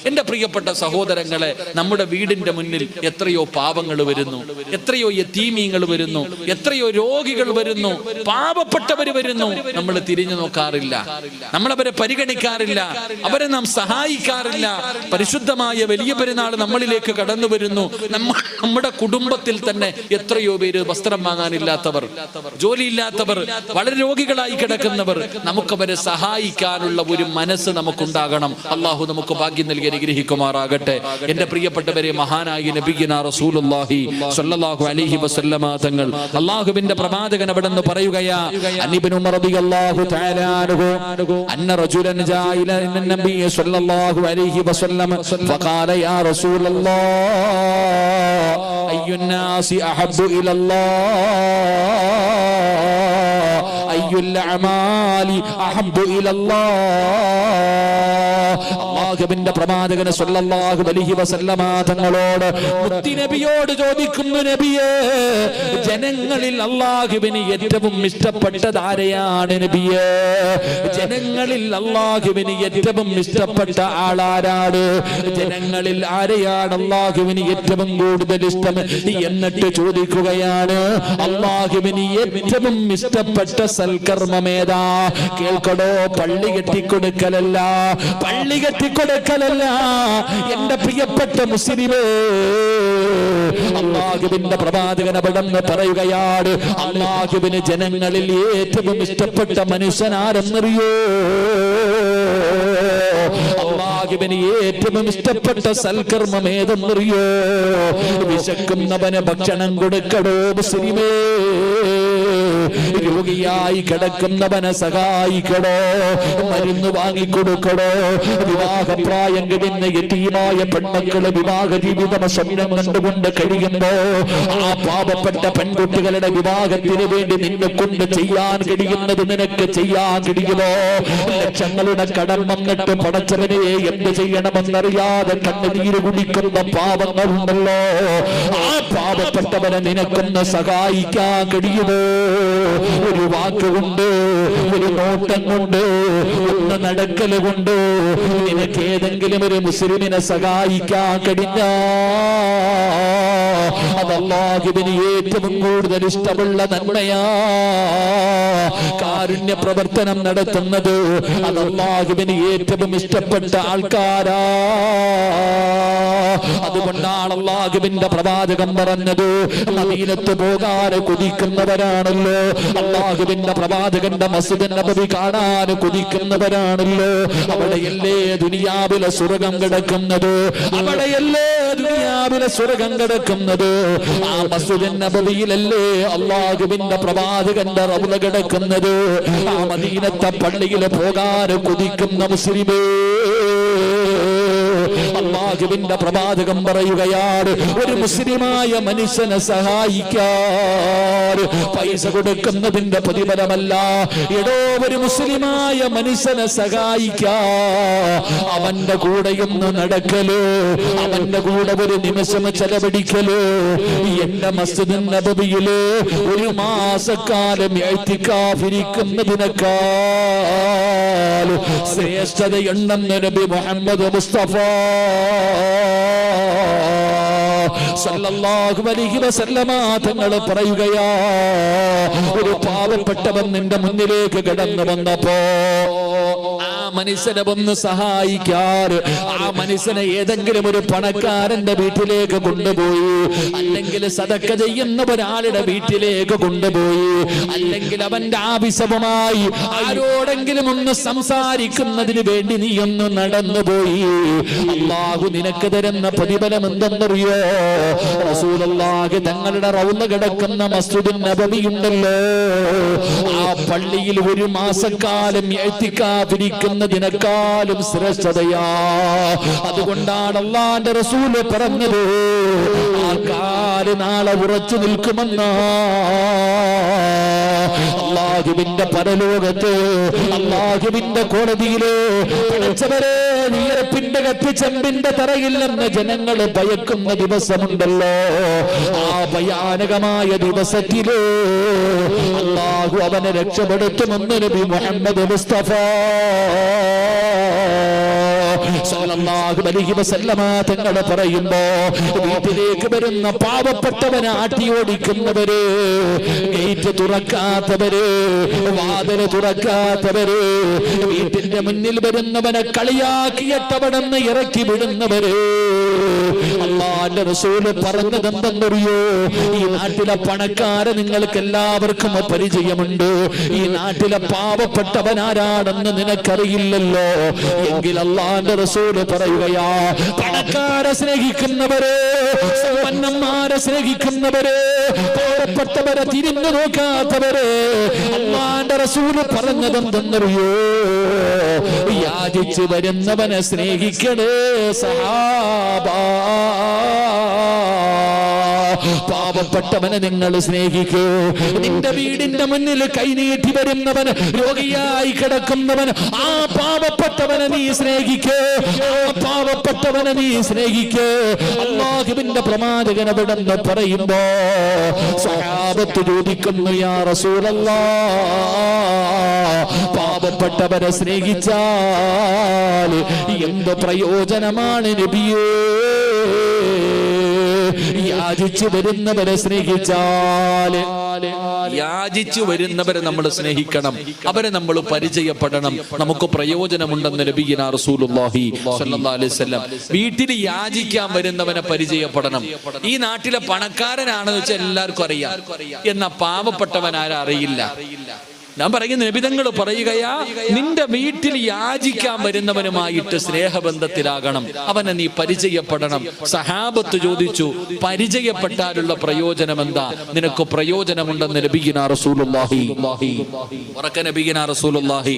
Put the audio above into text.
എന്റെ പ്രിയപ്പെട്ട സഹോദരങ്ങളെ, നമ്മുടെ വീടിന്റെ മുന്നിൽ എത്രയോ പാവങ്ങൾ വരുന്നു, എത്രയോ യതീമീങ്ങൾ വരുന്നു, എത്രയോ രോഗികൾ വരുന്നു, പാവപ്പെട്ടവർ വരുന്നു. നമ്മൾ തിരിഞ്ഞു നോക്കാറില്ല, നമ്മളവരെ പരിഗണിക്കാറില്ല, അവരെ നാം സഹായിക്കാറില്ല. പരിശുദ്ധമായ വലിയ പെരുന്നാൾ നമ്മളിലേക്ക് കടന്നു വരുന്നു. നമ്മുടെ കുടുംബത്തിൽ തന്നെ എത്രയോ പേര് വസ്ത്രം വാങ്ങാനില്ലാത്തവർ, ജോലിയില്ലാത്തവർ, വളരെ രോഗികളായി കിടക്കുന്നവർ. നമുക്കവരെ സഹായിക്കാനുള്ള ഒരു മനസ്സ് നമുക്കുണ്ടാകണം. അള്ളാഹു നമുക്ക് ഭാഗ്യം നൽകി അനുഗ്രഹിക്കുമാറാകട്ടെ. എന്റെ പ്രിയപ്പെട്ടവരെ, മഹാനായ നബിയുനാ റസൂലുള്ളാഹി സ്വല്ലല്ലാഹു അലൈഹി വസല്ലമ തങ്ങൾ, അല്ലാഹുവിന്റെ പ്രവാചകൻ അവിടെന്ന് പറയുകയാ, ഇബ്നു ഉമർ റളിയല്ലാഹു തആല അൻഹു അന്ന റജുലൻ ജാഅ ഇല നബി സ്വല്ലല്ലാഹു അലൈഹി വസല്ലം ഫഖാല യാ റസൂലല്ലാഹ് അയ്യുൻ നാസി അഹബ്ബു ഇലല്ലാഹ് അയ്യുൽ അഅമാലി അഹബ്ബു ഇലല്ലാഹ്. അല്ലാഹുവിന്റെ പ്രവാചകൻ സ്വല്ലല്ലാഹു അലൈഹി വസല്ലമ തങ്ങളോട്, മുത്തുനബിയോട് ചോദിക്കുന്നു, നബിയേ, ജനങ്ങളിൽ അല്ലാഹുവിന് ഏറ്റവും ഇഷ്ടപ്പെട്ടത് ആരെയാണ് നബിയേ? ജനങ്ങളിൽ അല്ലാഹുവിന് ഏറ്റവും ഇഷ്ടപ്പെട്ട ആളാരാണ്? ജനങ്ങളിൽ ആരെയാണ് അല്ലാഹുവിന് ഏറ്റവും കൂടുതൽ ഇഷ്ടം? എന്നിട്ട് ചോദിക്കുകയാണ്, അല്ലാഹുവിന് ഏറ്റവും ഇഷ്ടപ്പെട്ട സൽക്കർമ്മമേതാ? കേൾക്കടോ, പള്ളി കെട്ടിക്കൊടുക്കലല്ല, പള്ളി കെട്ടിക്കൊടുക്കലല്ല എന്റെ പ്രിയപ്പെട്ട മുസ്ലിമേ. അല്ലാഹുവിന്റെ പ്രവാചകൻ അവിടെന്ന് പറയുകയാണ്, അല്ലാഹുവിന് ജനങ്ങളിൽ ഏറ്റവും ഇഷ്ടപ്പെട്ട മനുഷ്യനാരെന്നറിയോ? അല്ലാഹുവിന് ഏറ്റവും ഇഷ്ടപ്പെട്ട സൽക്കർമ്മം ഏതെന്നറിയോ? വിശക്കുന്നവന് ഭക്ഷണം കൊടുക്കടോ മുസ്ലിമേ. രോഗിയായി കിടക്കുന്നവനെ സഹായിക്കടോ, മരുന്ന് വാങ്ങിക്കൊടുക്കടോ. വിവാഹപ്രായം കഴിഞ്ഞ യതീമായ പെൺമക്കള് വിവാഹ ജീവിതം സ്വപ്നം കണ്ടുകൊണ്ട് കഴിയുമ്പോ ആ പാവപ്പെട്ട പെൺകുട്ടികളുടെ വിവാഹത്തിന് വേണ്ടി നിന്നെ കൊണ്ട് ചെയ്യാൻ കഴിയുന്നത് നിനക്ക് ചെയ്യാൻ കഴിയുമോ? ലക്ഷങ്ങളുടെ കടം വന്നിട്ട് പടച്ചവനെ എന്ത് ചെയ്യണമെന്നറിയാതെ കണ്ണുനീര് കുടിക്കുന്ന പാവങ്ങളുണ്ടല്ലോ. ആ പാവപ്പെട്ടവനെ നിനക്കൊന്ന് സഹായിക്കാൻ കഴിയുമോ? ഒരു വാക്കുകൊണ്ട്, ഒരു നോട്ടം കൊണ്ട്, ഒന്ന് നടക്കല് കൊണ്ട് നിനക്ക് ഏതെങ്കിലും ഒരു മുസ്ലിമിനെ സഹായിക്കാൻ കഴിഞ്ഞ അത് അല്ലാഹുവിന് ഏറ്റവും കൂടുതൽ ഇഷ്ടമുള്ള നന്മയാ. കാരുണ്യ പ്രവർത്തനം നടത്തുന്നത് അത് അല്ലാഹുവിന് ഏറ്റവും ഇഷ്ടപ്പെട്ട ആൾക്കാരാ. അതുകൊണ്ടാണ് അല്ലാഹുവിന്റെ പ്രവാചകൻ പറഞ്ഞത്, മദീനത്ത് പോകാൻ കൊതിക്കുന്നവരാണല്ലോ, അല്ലാഹുവിന്റെ പ്രവാചകന്റെ മസ്ജിദ് നബവി കാണാൻ കൊതിക്കുന്നവരാണല്ലോ, അവിടെയല്ലേ ദുനിയാവിലെ സ്വർഗം കിടക്കുന്നത്, അവിടെയല്ലേ ദുനിയാവിലെ സ്വർഗം കിടക്കുന്നത്. ആ മസ്ജിദ് നബവിയിലല്ലേ അല്ലാഹുവിന്റെ പ്രവാചകന്റെ റൗള കിടക്കുന്നത്. ആ മദീനത്തെ പള്ളിയിൽ പോകാൻ കൊതിക്കുന്ന മുസ്ലിമേ, അല്ലാഹുവിന്റെ പ്രവാചകൻ പറയുകയാണ്, ഒരു മുസ്ലിമായ മനുഷ്യനെ സഹായിക്കാൻ പൈസ കൊടുക്കുന്നതിന്റെ പ്രതിഫലമല്ല. എടോ, ഒരു മുസ്ലിമായ മനുഷ്യനെ സഹായിക്കാൻ അവന്റെ കൂടെയൊന്ന് നടക്കലോ, അവന്റെ കൂടെ ഒരു നിമിഷം ചെലവഴിക്കലോ എന്റെ മസ്ജിദ് നബവിയില് ഒരു മാസക്കാലം ഇഅ്തികാഫിരിക്കുന്നതിനേക്കാൾ ശ്രേഷ്ഠതയുണ്ടെന്ന് നബി മുഹമ്മദ് മുസ്തഫ സല്ലല്ലാഹു അലൈഹി വസല്ലമ തങ്ങൾ പറയുകയാ, ഒരു പാവപ്പെട്ടവൻ നിന്റെ മുന്നിലേക്ക് കടന്നു വന്നപ്പോ ആ മനുഷ്യനെ ഒന്ന് സഹായിക്കാറ്, ആ മനുഷ്യനെ ഏതെങ്കിലും ഒരു പണക്കാരന്റെ വീട്ടിലേക്ക് കൊണ്ടുപോയി, അല്ലെങ്കിൽ സദക്ക ചെയ്യുന്ന ഒരാളുടെ വീട്ടിലേക്ക് കൊണ്ടുപോയി, അല്ലെങ്കിൽ അവന്റെ ആവശ്യവുമായി ആരോടെങ്കിലും ഒന്ന് സംസാരിക്കുന്നതിന് വേണ്ടി നീ ഒന്ന് നടന്നുപോയി, അല്ലാഹു നിനക്ക് തരുന്ന പ്രതിഫലം എന്തെന്നറിയോ? റസൂലുള്ളാഹി തങ്ങളുടെ റൗള കിടക്കുന്ന മസ്ജിദുൻ നബവി ഉണ്ടല്ലോ, ആ പള്ളിയിൽ ഒരു മാസക്കാലം ഇഅ്തികാഫിരിക്കുന്നതിനേക്കാളും ശ്രേഷ്ഠതയാ. അതുകൊണ്ടാണ് അല്ലാഹുവിന്റെ റസൂല് പറഞ്ഞത്, ആൾക്കാര് നാളെ ഉറച്ചു നിൽക്കുമെന്നാ. അല്ലാഹുവിന്റെ പരലോകത്ത്, അല്ലാഹുവിന്റെ കോടതിയില് പഠിച്ചവരെ നീരപ്പിന്റെ കത്തിച്ചെമ്പിന്റെ തറയില്ലെന്ന് ജനങ്ങൾ ഭയക്കുന്ന ദിവസമുണ്ടല്ലോ. ആ ഭയാനകമായ ദിവസത്തില് അല്ലാഹു അവനെ രക്ഷപ്പെടുത്തുമെന്ന് നബി മുഹമ്മദ് മുസ്തഫ സല്ലല്ലാഹു അലൈഹി വസല്ലമ തങ്ങൾ പറയുമ്പോ വീട്ടിലേക്ക് വരുന്ന പാവപ്പെട്ടവനെ ആട്ടിയോടിക്കുന്നവര്, ഗേറ്റ് തുറക്കാത്തവര്, വാതില് തുറക്കാത്തവര്, വീട്ടിന്റെ മുന്നിൽ വരുന്നവനെ കളിയാക്കിയിട്ടവിടെന്ന് ഇറക്കി വിടുന്നവര്, അല്ലാഹുവിന്റെ റസൂല് പറഞ്ഞതെന്തെന്നറിയോ? ഈ നാട്ടിലെ പണക്കാരെ നിങ്ങൾക്ക് എല്ലാവർക്കും പരിചയമുണ്ട്. ഈ നാട്ടിലെ പാവപ്പെട്ടവൻ ആരാണെന്ന് നിനക്കറിയില്ലല്ലോ. എങ്കിൽ അല്ലാഹുവിന്റെ റസൂല് പറയുകയാ, പണക്കാരെ സ്നേഹിക്കുന്നവരെ, സമ്പന്നന്മാരെ സ്നേഹിക്കുന്നവരെ, പാവപ്പെട്ടവരെ തിരിഞ്ഞു നോക്കാത്തവരെ, അല്ലാഹുവിന്റെ റസൂല് പറഞ്ഞതെന്തെന്നറിയോ? യാചിച്ചു വരുന്നവനെ സ്നേഹിക്കണേ സഹാബാ. പാവപ്പെട്ടവനെ നിങ്ങൾ സ്നേഹിക്കൂ. നിന്റെ വീടിന്റെ മുന്നിൽ കൈനീട്ടി വരുന്നവൻ, രോഗിയായി കിടക്കുന്നവൻ, ആ പാവപ്പെട്ടവനെ നീ സ്നേഹിക്കേ, ആ പാവപ്പെട്ടവനെ നീ സ്നേഹിക്കേ. അല്ലാഹുവിന്റെ പ്രവാചകൻ അവിടെന്ന് പറയുമ്പോ സ്വഹാബത്ത് ചോദിക്കുന്നു, യാ റസൂലല്ലാഹ്, പാവപ്പെട്ടവരെ സ്നേഹിച്ചാൽ എന്ത് പ്രയോജനമാണ് നബിയേ? യാചിച്ചു വരുന്നവരെ സ്നേഹിച്ചാല്, യാചിച്ചു വരുന്നവരെ നമ്മൾ സ്നേഹിക്കണം, അവരെ നമ്മൾ പരിചയപ്പെടണം, നമുക്ക് പ്രയോജനമുണ്ടെന്ന് നബിയിന റസൂലുള്ളാഹി സ്വല്ലല്ലാഹു അലൈഹി വസല്ലം. വീട്ടിൽ യാചിക്കാൻ വരുന്നവനെ പരിചയപ്പെടണം. ഈ നാട്ടിലെ പണക്കാരനാണെന്ന് വെച്ചാൽ എല്ലാവർക്കും അറിയാം, എന്നാ പാവപ്പെട്ടവൻ ആരാ അറിയില്ല. ഞാൻ പറയുന്ന നബിതങ്ങൾ പറയുകയാ, നിന്റെ വീട്ടിൽ യാചിക്കാൻ വരുന്നവനുമായിട്ട് സ്നേഹബന്ധത്തിലാകണം, അവനെ നീ പരിചയപ്പെടണം. സഹാബത്ത് ചോദിച്ചു, പരിചയപ്പെട്ടാലുള്ള പ്രയോജനം എന്താ? നിനക്ക് പ്രയോജനമുണ്ടെന്ന് നബിയിന റസൂലുള്ളാഹി. ഉറക്കെ നബിയിന റസൂലുള്ളാഹി.